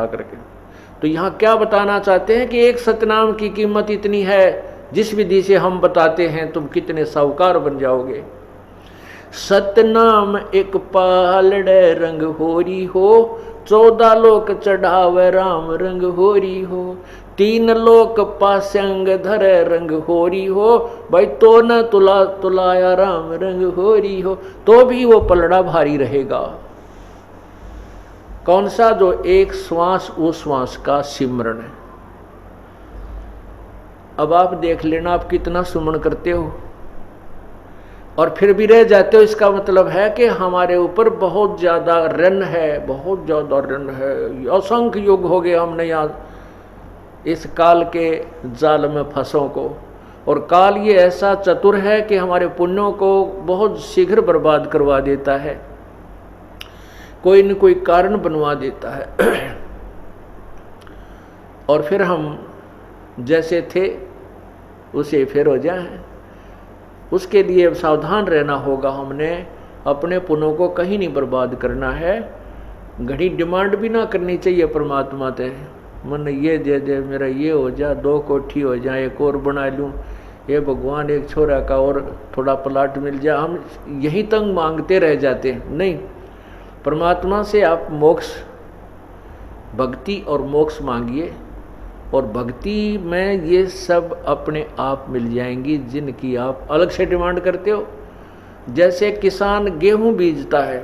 करके। तो यहाँ क्या बताना चाहते हैं कि एक सतनाम की कीमत इतनी है, जिस विधि से हम बताते हैं तुम कितने साहूकार बन जाओगे। सतनाम एक पालड़े रंग होरी हो, 14 लोक चढ़ावे राम रंग होरी हो, 3 लोक पास्यंग धरे रंग होरी हो, भाई तो न तुला तुलाया राम रंग होरी हो। तो भी वो पलड़ा भारी रहेगा। कौन सा? जो एक श्वास उस श्वास का सिमरण है। अब आप देख लेना आप कितना सुमन करते हो और फिर भी रह जाते हो। इसका मतलब है कि हमारे ऊपर बहुत ज्यादा ऋण है, बहुत ज्यादा ऋण है। असंख्य युग हो गए हमने यहाँ इस काल के जाल में फंसों को, और काल ये ऐसा चतुर है कि हमारे पुण्यों को बहुत शीघ्र बर्बाद करवा देता है, कोई न कोई कारण बनवा देता है। और फिर हम जैसे थे उसे फिर हो जाए। उसके लिए सावधान रहना होगा। हमने अपने पुण्यों को कहीं नहीं बर्बाद करना है। घड़ी डिमांड भी ना करनी चाहिए परमात्मा से, मन ये दे दे, मेरा ये हो जा, 2 कोठी हो जाए, एक और बना लूँ, ये भगवान एक छोरा का और थोड़ा प्लाट मिल जाए। हम यही तंग मांगते रह जाते हैं। नहीं, परमात्मा से आप मोक्ष, भक्ति और मोक्ष मांगिए, और भक्ति में ये सब अपने आप मिल जाएंगी जिनकी आप अलग से डिमांड करते हो। जैसे किसान गेहूं बीजता है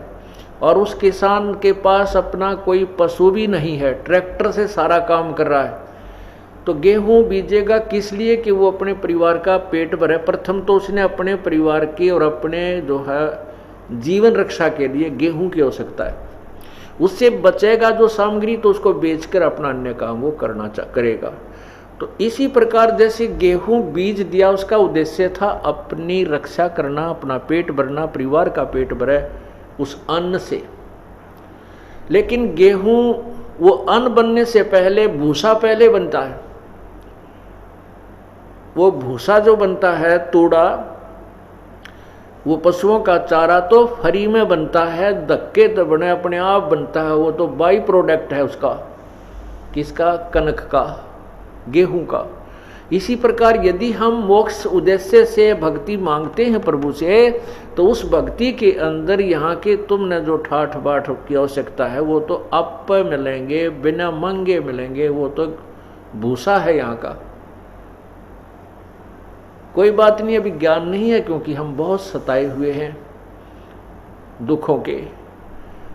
और उस किसान के पास अपना कोई पशु भी नहीं है, ट्रैक्टर से सारा काम कर रहा है, तो गेहूं बीजेगा किस लिए? कि वो अपने परिवार का पेट भरे। प्रथम तो उसने अपने परिवार की और अपने जो है जीवन रक्षा के लिए गेहूं की आवश्यकता है। उससे बचेगा जो सामग्री तो उसको बेचकर अपना अन्य काम वो करेगा। तो इसी प्रकार जैसे गेहूं बीज दिया, उसका उद्देश्य था अपनी रक्षा करना, अपना पेट भरना, परिवार का पेट भरे उस अन्न से। लेकिन गेहूं वो अन्न बनने से पहले भूसा पहले बनता है। वो भूसा जो बनता है, तूड़ा, वो पशुओं का चारा तो फ्री में बनता है, धक्के तो बने अपने आप बनता है। वो तो बाई प्रोडक्ट है उसका, किसका? कनक का, गेहूं का। इसी प्रकार यदि हम मोक्ष उद्देश्य से भक्ति मांगते हैं प्रभु से, तो उस भक्ति के अंदर यहाँ के तुमने जो ठाठ बाट की आवश्यकता है वो तो आप मिलेंगे, बिना मांगे मिलेंगे। वो तो भूसा है यहाँ का। कोई बात नहीं, अभी ज्ञान नहीं है क्योंकि हम बहुत सताए हुए हैं दुखों के।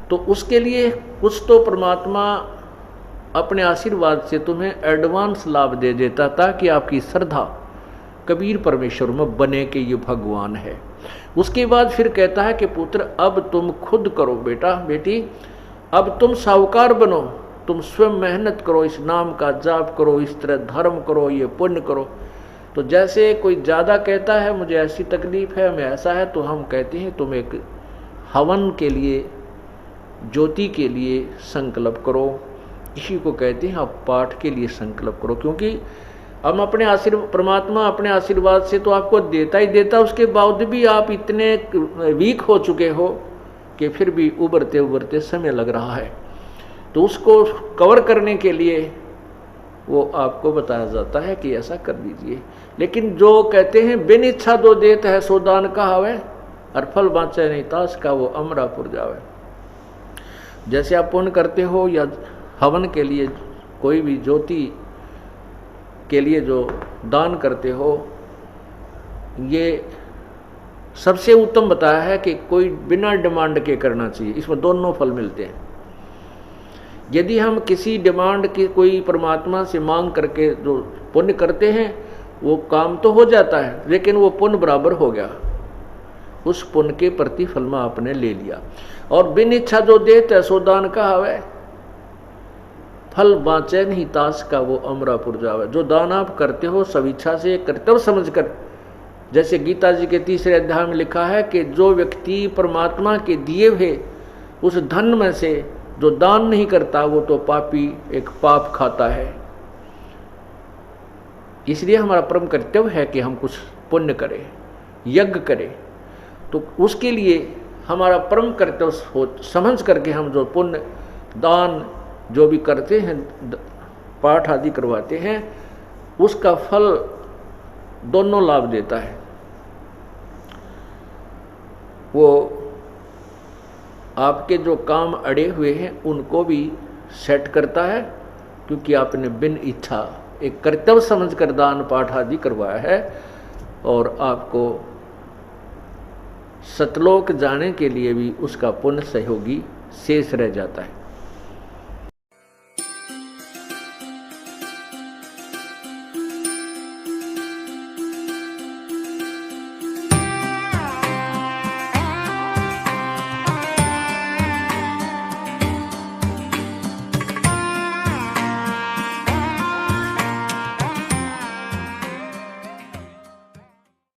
तो उसके लिए कुछ तो परमात्मा अपने आशीर्वाद से तुम्हें एडवांस लाभ दे देता ताकि आपकी श्रद्धा कबीर परमेश्वर में बने कि ये भगवान है। उसके बाद फिर कहता है कि पुत्र अब तुम खुद करो, बेटा बेटी अब तुम साहूकार बनो, तुम स्वयं मेहनत करो, इस नाम का जाप करो, इस तरह धर्म करो, ये पुण्य करो। तो जैसे कोई ज़्यादा कहता है मुझे ऐसी तकलीफ है, मैं ऐसा है, तो हम कहते हैं तुम एक हवन के लिए, ज्योति के लिए संकल्प करो। इसी को कहते हैं आप पाठ के लिए संकल्प करो। क्योंकि हम अपने आशीर्वाद, परमात्मा अपने आशीर्वाद से तो आपको देता ही देता, उसके बावजूद भी आप इतने वीक हो चुके हो कि फिर भी उभरते उभरते समय लग रहा है। तो उसको कवर करने के लिए वो आपको बताया जाता है कि ऐसा कर दीजिए। लेकिन जो कहते हैं बिन इच्छा दो देत है सो दान कहावे, और फल बाँचे नहीं ताश का वो अमरापुर जावे। जैसे आप पुण्य करते हो या हवन के लिए, कोई भी ज्योति के लिए जो दान करते हो, ये सबसे उत्तम बताया है कि कोई बिना डिमांड के करना चाहिए। इसमें दोनों फल मिलते हैं। यदि हम किसी डिमांड की कोई परमात्मा से मांग करके जो पुण्य करते हैं, वो काम तो हो जाता है लेकिन वो पुण्य बराबर हो गया, उस पुण्य के प्रतिफल में आपने ले लिया। और बिन इच्छा जो देते सो दान कहावे, फल बाँचे नहीं ताश का वो अमरापुर जावे। जो दान आप करते हो सब इच्छा से, कर्तव्य समझकर, जैसे गीता जी के 3रे अध्याय में लिखा है कि जो व्यक्ति परमात्मा के दिए हुए उस धन में से जो दान नहीं करता वो तो पापी, एक पाप खाता है। इसलिए हमारा परम कर्तव्य है कि हम कुछ पुण्य करें, यज्ञ करें। तो उसके लिए हमारा परम कर्तव्य समझ करके हम जो पुण्य, दान जो भी करते हैं, पाठ आदि करवाते हैं, उसका फल दोनों लाभ देता है। वो आपके जो काम अड़े हुए हैं उनको भी सेट करता है, क्योंकि आपने बिन इच्छा एक कर्तव्य समझकर दान पाठ आदि करवाया है, और आपको सतलोक जाने के लिए भी उसका पुण्य सहयोगी शेष रह जाता है।